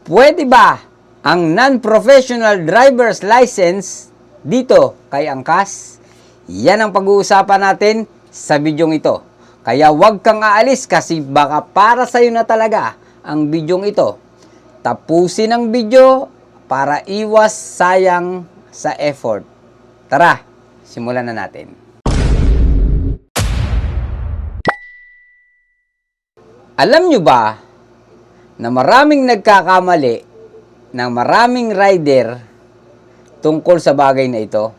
Pwede ba ang non-professional driver's license dito kay Angkas? Yan ang pag-uusapan natin sa bidyong ito. Kaya huwag kang aalis kasi baka para sa'yo na talaga ang bidyong ito. Tapusin ang video para iwas sayang sa effort. Tara, simulan na natin. Alam nyo ba na maraming nagkakamali ng maraming rider tungkol sa bagay na ito?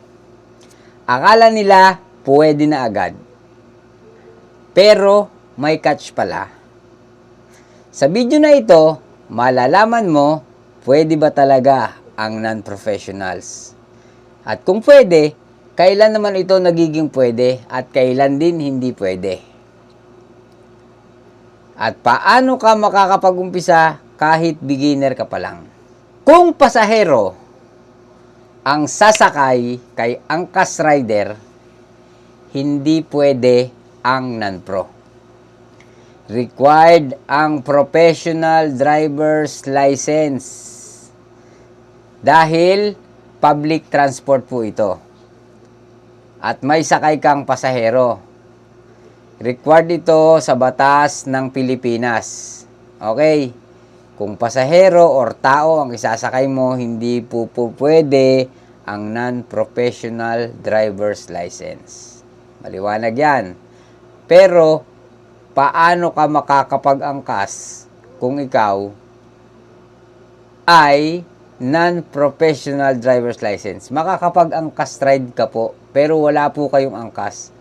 Akala nila pwede na agad. Pero may catch pala. Sa video na ito, malalaman mo pwede ba talaga ang non-professionals. At kung pwede, kailan naman ito nagiging pwede at kailan din hindi pwede. At paano ka makakapag-umpisa kahit beginner ka pa lang? Kung pasahero ang sasakay kay Angkas Rider, hindi pwede ang non-pro. Required ang professional driver's license dahil public transport po ito. At may sakay kang pasahero. Required ito sa batas ng Pilipinas. Okay? Kung pasahero or tao ang isasakay mo, hindi po pwede ang non-professional driver's license. Maliwanag yan. Pero, paano ka makakapag-angkas kung ikaw ay non-professional driver's license? Makakapag-angkas ride ka po, pero wala po kayong angkas.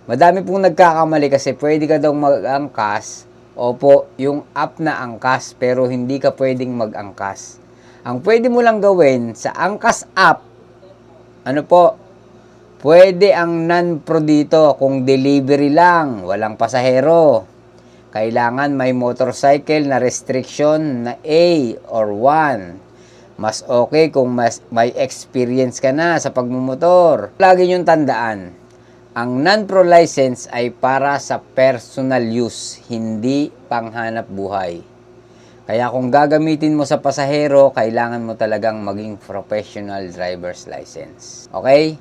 Madami pong nagkakamali kasi pwede ka daw mag-angkas. Opo, yung app na angkas, pero hindi ka pwedeng mag-angkas. Ang pwede mo lang gawin sa angkas app, ano po, pwede ang non-pro dito kung delivery lang, walang pasahero. Kailangan may motorcycle na restriction na A or 1. Mas okay kung may experience ka na sa pagmumotor. Lagi niyong tandaan, ang non-pro license ay para sa personal use, hindi panghanap buhay. Kaya kung gagamitin mo sa pasahero, kailangan mo talagang maging professional driver's license. Okay?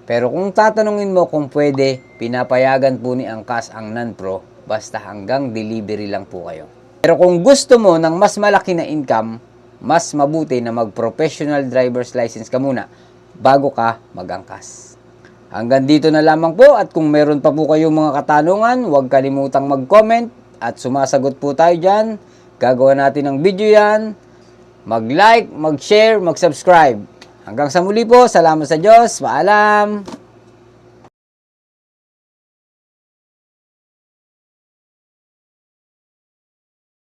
Pero kung tatanungin mo kung pwede, pinapayagan po ni Angkas ang non-pro, basta hanggang delivery lang po kayo. Pero kung gusto mo ng mas malaki na income, mas mabuti na mag-professional driver's license ka muna bago ka mag-angkas. Hanggang dito na lamang po at kung meron pa po kayong mga katanungan, huwag kalimutang mag-comment at sumasagot po tayo dyan. Gagawa natin ng video yan. Mag-like, mag-share, mag-subscribe. Hanggang sa muli po, salamat sa Diyos. Paalam!